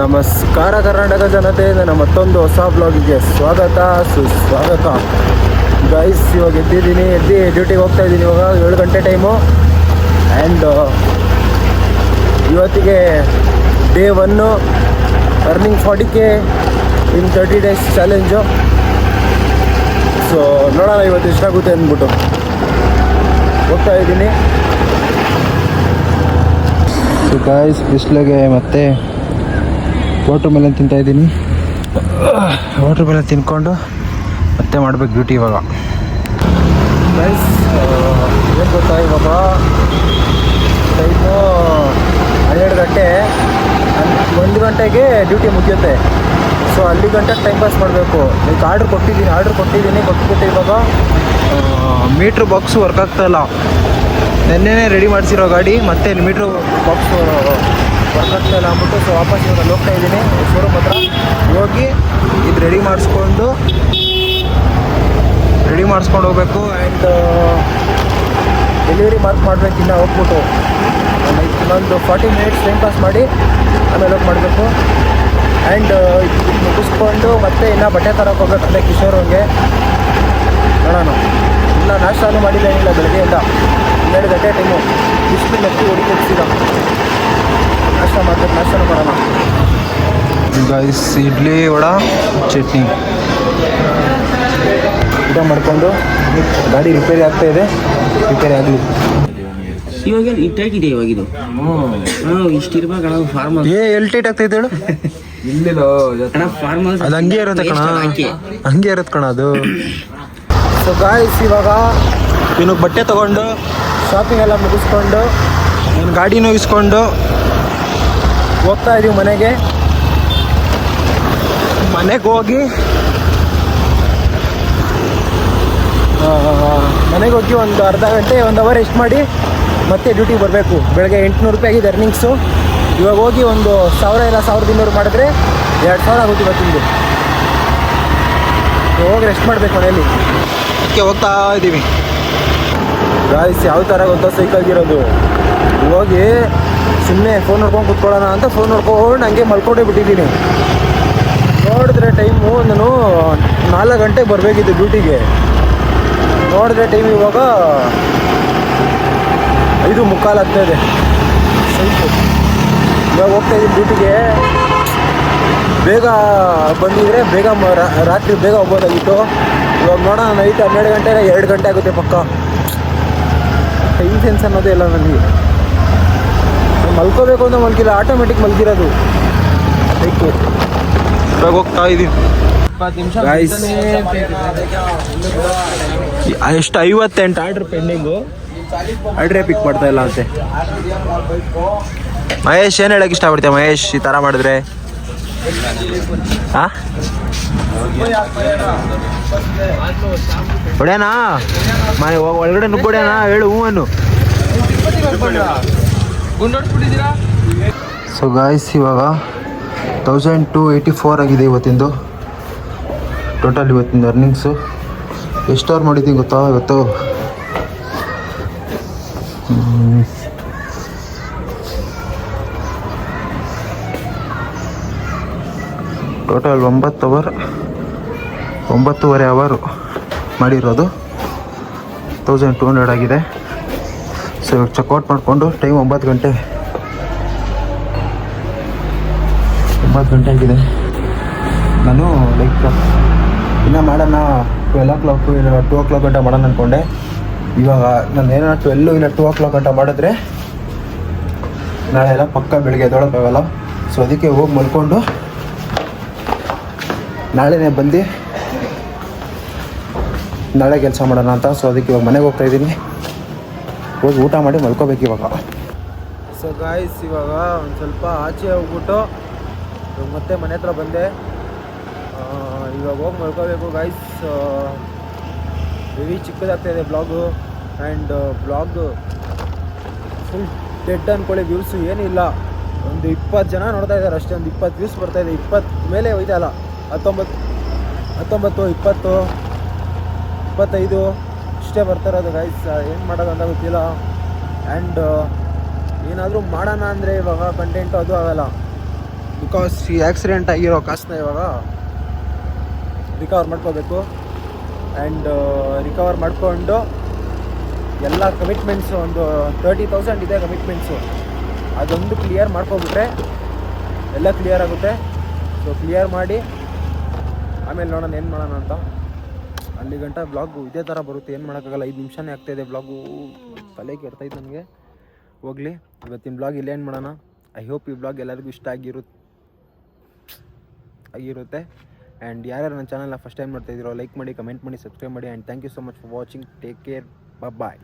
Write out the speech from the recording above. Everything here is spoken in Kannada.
ನಮಸ್ಕಾರ ಕರ್ನಾಟಕ ಜನತೆ, ನನ್ನ ಮತ್ತೊಂದು ಹೊಸ ಬ್ಲಾಗಿಗೆ ಸ್ವಾಗತ ಸುಸ್ವಾಗತ. ಗೈಸ್, ಇವಾಗ ಎದ್ದಿದ್ದೀನಿ, ಡ್ಯೂಟಿಗೆ ಹೋಗ್ತಾ ಇದ್ದೀನಿ. ಇವಾಗ 7 ಗಂಟೆ ಟೈಮು. ಆ್ಯಂಡ್ ಇವತ್ತಿಗೆ ಡೇ 1 ಅರ್ನಿಂಗ್ 40K ಇನ್ 30 days ಚಾಲೆಂಜು. ಸೊ ನೋಡೋಣ ಇವತ್ತು ಎಷ್ಟಾಗುತ್ತೆ ಅಂದ್ಬಿಟ್ಟು ಹೋಗ್ತಾ ಇದ್ದೀನಿ. ಸೊ ಗಾಯ್ಸ್, ಬಿಸಿಲಿಗೆ ಮತ್ತೆ ವಾಟರ್ ಮೆಲನ್ ತಿಂತಾಯಿದ್ದೀನಿ. ವಾಟರ್ ಮೆಲನ್ ತಿನ್ಕೊಂಡು ಮತ್ತೆ ಮಾಡ್ಬೇಕು ಡ್ಯೂಟಿ ಇವಾಗ. ಗೈಸ್, ಏನು ಗೊತ್ತಾ, ಇವಾಗ ಟೈಮು 12 ಗಂಟೆ. 1 ಗಂಟೆಗೆ ಡ್ಯೂಟಿ ಮುಗಿಯುತ್ತೆ. ಸೊ ಅಲ್ಲಿ ಗಂಟೆಗೆ ಟೈಮ್ ಪಾಸ್ ಮಾಡಬೇಕು. ಈಗ ಆರ್ಡ್ರ್ ಕೊಟ್ಟಿದ್ದೀನಿ. ಕೊಟ್ಬಿಟ್ಟು ಇವಾಗ ಮೀಟ್ರ್ ಬಾಕ್ಸು ವರ್ಕ್ ಆಗ್ತಾಯಿಲ್ಲ. ನೆನ್ನೆನೇ ರೆಡಿ ಮಾಡಿಸಿರೋ ಗಾಡಿ ಮತ್ತೆ ಮೀಟ್ರ್ ಬಾಕ್ಸು ವರ್ಕ್ ಆಗ್ತಾಯಿಲ್ಲ ಅಂದ್ಬಿಟ್ಟು ಸೊ ವಾಪಸ್ ಇವಾಗ ಹೋಗ್ತಾ ಇದ್ದೀನಿ ಶೋರೂಮ್ ಹತ್ರ. ಹೋಗಿ ಇದು ರೆಡಿ ಮಾಡಿಸ್ಕೊಂಡು ಹೋಗ್ಬೇಕು. ಆ್ಯಂಡ್ ಡೆಲಿವರಿ ಮಾರ್ಕ್ ಮಾಡಬೇಕು. ಇನ್ನು ಹೋಗ್ಬಿಟ್ಟು ಇನ್ನೊಂದು 40 minutes ಟೈಮ್ ಪಾಸ್ ಮಾಡಿ ಆಮೇಲೆ ಹೋಗಿ ಮಾಡಬೇಕು. ಆ್ಯಂಡ್ ಮುಗಿಸ್ಕೊಂಡು ಮತ್ತೆ ಇನ್ನೂ ಬಟ್ಟೆ ತರೋಕೆ ಹೋಗ್ಬೇಕಂದ್ರೆ ಕಿಶೋರ್ಗೆ. ನೋಡೋಣ. ಇಲ್ಲ ನಾಷ್ಟಾನು ಮಾಡಿಲ್ಲ, ಏನಿಲ್ಲ ಬೆಳಗ್ಗೆಯಿಂದ. 12 ಗಂಟೆ ಟೈಮು. ಬಿಸಿಲು ಮೆತ್ತಿ ಹೊಡಿತಿದ್ದ ನಾಷ್ಟಾನು ಮಾಡೋಣ. ಗೈಸ್, ಇಡ್ಲಿ ವಡ ಚಟ್ನಿ ಊಟ ಮಾಡಿಕೊಂಡು ಗಾಡಿ ರಿಪೇರಿ ಆಗ್ತಾಯಿದೆ. ರಿಪೇರಿ ಆಗಲಿ. ಇವಾಗ ಇಟ್ಟಾಗಿದೆ ಇವಾಗಿದು. ಇಷ್ಟಿರ್ಬೇಕಣ ಫಾರ್ಮ್. ಎಲ್ಲಿ ಟೈಟ್ ಆಗ್ತೈತೆ ಹೇಳು. ಫಾರ್ಮಲ್ ಅದು ಹಂಗೆ ಇರುತ್ತೆ ಕಣ, ಹಂಗೆ ಇರುತ್ತೆ ಕಣ ಅದು. ಸೊ ಗಾಯ್ಸ್, ಇವಾಗ ಇನ್ನು ಬಟ್ಟೆ ತೊಗೊಂಡು ಶಾಪಿಂಗ್ ಎಲ್ಲ ಮುಗಿಸ್ಕೊಂಡು ನನ್ನ ಗಾಡಿನೂ ಇಸ್ಕೊಂಡು ಹೋಗ್ತಾ ಇದೀವಿ ಮನೆಗೆ ಹೋಗಿ ಒಂದು ಅರ್ಧ ಗಂಟೆ 1 hour ರೆಸ್ಟ್ ಮಾಡಿ ಮತ್ತೆ ಡ್ಯೂಟಿಗೆ ಬರಬೇಕು. ಬೆಳಗ್ಗೆ 800 ರೂಪಾಯಿ ಆಗಿದೆ ಅರ್ನಿಂಗ್ಸು. ಇವಾಗ ಹೋಗಿ ಒಂದು 1000 ಇಲ್ಲ 1200 ಮಾಡಿದ್ರೆ 2000 ಆಗುತ್ತೆ ಇವತ್ತಿಂದು. ಹೋಗಿ ರೆಸ್ಟ್ ಮಾಡಬೇಕು ಮನೆಯಲ್ಲಿ. ಅದಕ್ಕೆ ಹೋಗ್ತಾ ಇದ್ದೀವಿ. ಗಾಯ್ಸ್, ಯಾವ ಥರ ಗೊತ್ತಾ ಸೈಕಾಗಿರೋದು. ಹೋಗಿ ಸುಮ್ಮನೆ ಫೋನ್ ನೋಡ್ಕೊಂಡು ಕೂತ್ಕೊಳ್ಳೋಣ ಅಂತ ಫೋನ್ ನೋಡ್ಕೊಂಡು ಹಂಗೆ ಮಲ್ಕೊಂಡೇ ಬಿಟ್ಟಿದ್ದೀನಿ. ನೋಡಿದ್ರೆ ಟೈಮು ನಾನು 4 ಗಂಟೆಗೆ ಬರಬೇಕಿತ್ತು ಡ್ಯೂಟಿಗೆ. ನೋಡಿದ್ರೆ ಟೈಮ್ ಇವಾಗ 5:45 ಆಗ್ತಾಯಿದೆ. ಇವಾಗ ಹೋಗ್ತಾಯಿದ್ದೀನಿ ಡ್ಯೂಟಿಗೆ. ಬೇಗ ಬಂದಿದ್ರೆ ಬೇಗ ರಾತ್ರಿ ಬೇಗ ಹೋಗ್ಬೋದಾಗಿತ್ತು. ಇವಾಗ ನೋಡೋಣ, ನೈಟ್ 12 ಗಂಟೆ 2 ಗಂಟೆ ಆಗುತ್ತೆ ಪಕ್ಕ. ಟೈಮ್ ಸೆನ್ಸ್ ಅನ್ನೋದೇ ಇಲ್ಲ ನನಗೆ. ಮಲ್ಕೋಬೇಕು ಅಂತ ಮಲ್ಕಿಲ್ಲ, ಆಟೋಮೆಟಿಕ್ ಮಲ್ಕಿರೋದು. ಬೈಕು ಇವಾಗ ಹೋಗ್ತಾ ಇದ್ದೀನಿ. 20 ನಿಮಿಷ ಎಷ್ಟು 58 ಆರ್ಡ್ರ್ ಪೆಂಡಿಂಗು. ಆರ್ಡ್ರೇ ಪಿಕ್ ಮಾಡ್ತಾ ಇಲ್ಲ ಅಂತೆ. ಮಹೇಶ್, ಏನು ಹೇಳಕ್ಕೆ ಇಷ್ಟಪಡ್ತೀಯ ಮಹೇಶ್ ಈ ಥರ ಮಾಡಿದ್ರೆ? ಹಾಂ, ಹೊಡ್ಯಾನಾ ಒಳಗಡೆ ನುಗ್ಗೊಡ್ಯಾನ? ಹೇಳು ಹ್ಞೂ ಅನ್ನು. ಸೊ ಗಾಯ್ಸ್, ಇವಾಗ 1284 ಆಗಿದೆ ಇವತ್ತಿಂದು ಟೋಟಲ್. ಇವತ್ತಿಂದು ಅರ್ನಿಂಗ್ಸು ಎಷ್ಟು ಅವರ್ ಮಾಡಿದ್ದೀನಿ ಗೊತ್ತಾ ಇವತ್ತು? ಟೋಟಲ್ 9.5 ಅವರು ಮಾಡಿರೋದು. 1200 ಆಗಿದೆ. ಸೊ ಇವಾಗ ಚೆಕ್ಔಟ್ ಮಾಡಿಕೊಂಡು ಟೈಮ್ 9 ಗಂಟೆ ಆಗಿದೆ. ನಾನು ಲೈಕ್ ಇನ್ನೂ ಮಾಡೋಣ 12 o'clock ಇಲ್ಲ 2 o'clock ಗಂಟ ಮಾಡೋಣ ಅಂದ್ಕೊಂಡೆ. ಇವಾಗ ನಾನು ಏನೋ 12 ಇಲ್ಲ 2 o'clock ಗಂಟ ಮಾಡಿದ್ರೆ ನಾಳೆ ಎಲ್ಲ ಪಕ್ಕ ಬೆಳಿಗ್ಗೆ ಎದ್ದೊಳಕ್ಕಾಗಲ್ಲ. ಸೊ ಅದಕ್ಕೆ ಹೋಗಿ ಮಲ್ಕೊಂಡು ನಾಳೆನೇ ಬಂದು ನಾಳೆ ಕೆಲಸ ಮಾಡೋಣ ಅಂತ. ಸೊ ಅದಕ್ಕೆ ಇವಾಗ ಮನೆಗೆ ಹೋಗ್ತಾಯಿದ್ದೀನಿ. ಹೋಗಿ ಊಟ ಮಾಡಿ ಮಲ್ಕೋಬೇಕು ಇವಾಗ. ಸೊ ಗಾಯ್ಸ್, ಇವಾಗ ಒಂದು ಸ್ವಲ್ಪ ಆಚೆ ಹೋಗ್ಬಿಟ್ಟು ಮತ್ತೆ ಮನೆ ಹತ್ರ ಬಂದೆ. ಇವಾಗ ಹೋಗಿ ಮಲ್ಕೋಬೇಕು ಗಾಯ್ಸ್. ಹೆವಿ ಚಿಕ್ಕದಾಗ್ತಾಯಿದೆ vlog. And vlog full dead ಅಂದ್ಕೊಳ್ಳಿ. ವ್ಯೂಸು ಏನಿಲ್ಲ, ಒಂದು 20 ಜನ ನೋಡ್ತಾ ಇದ್ದಾರೆ ಅಷ್ಟೇ. ಒಂದು 20 ವ್ಯೂಸ್ ಬರ್ತಾಯಿದೆ. 20 ಮೇಲೆ ಹೋಯ್ತಲ್ಲ. 19, 20, 25 ಇಷ್ಟೇ ಬರ್ತಾಯಿರೋದು ಗೈಸ್. ಏನು ಮಾಡೋದು ಅಂತ ಗೊತ್ತಿಲ್ಲ. ಆ್ಯಂಡ್ ಏನಾದರೂ ಮಾಡೋಣ ಅಂದರೆ ಇವಾಗ ಕಂಟೆಂಟು ಅದು ಆಗಲ್ಲ. ಬಿಕಾಸ್ ಈ ಆಕ್ಸಿಡೆಂಟ್ ಆಗಿರೋ ಕಾಸನ್ನ ಇವಾಗ ರಿಕವರ್ ಮಾಡ್ಕೋಬೇಕು. ಆ್ಯಂಡ್ ರಿಕವರ್ ಮಾಡಿಕೊಂಡು ಎಲ್ಲ ಕಮಿಟ್ಮೆಂಟ್ಸು ಒಂದು 30,000 ಇದೆ ಕಮಿಟ್ಮೆಂಟ್ಸು, ಅದೊಂದು ಕ್ಲಿಯರ್ ಮಾಡ್ಕೊಬಿಟ್ರೆ ಎಲ್ಲ ಕ್ಲಿಯರ್ ಆಗುತ್ತೆ. ಸೊ ಕ್ಲಿಯರ್ ಮಾಡಿ ಆಮೇಲೆ ನೋಡೋಣ ಏನು ಮಾಡೋಣ ಅಂತ. ಅಲ್ಲಿ ಗಂಟ ಬ್ಲಾಗು ಇದೇ ಥರ ಬರುತ್ತೆ, ಏನು ಮಾಡೋಕ್ಕಾಗಲ್ಲ. 5 ನಿಮಿಷನೇ ಆಗ್ತಾಯಿದೆ ಬ್ಲಾಗು, ತಲೆ ಕೆಡ್ತಾಯಿತ್ತು ನನಗೆ. ಹೋಗಲಿ, ಇವತ್ತಿನ ಬ್ಲಾಗ್ ಇಲ್ಲೇನು ಮಾಡೋಣ. ಐ ಹೋಪ್ ಈ ಬ್ಲಾಗ್ ಎಲ್ಲರಿಗೂ ಇಷ್ಟ ಆಗಿರುತ್ತೆ. ಆ್ಯಂಡ್ ಯಾರ್ಯಾರು ನನ್ನ ಚಾನಲ್ನ ಫಸ್ಟ್ ಟೈಮ್ ಮಾಡ್ತಾಯಿದ್ದೀರೋ ಲೈಕ್ ಮಾಡಿ, ಕಮೆಂಟ್ ಮಾಡಿ, ಸಬ್ಸ್ಕ್ರೈಬ್ ಮಾಡಿ. And thank you so much for watching. Take care, bye.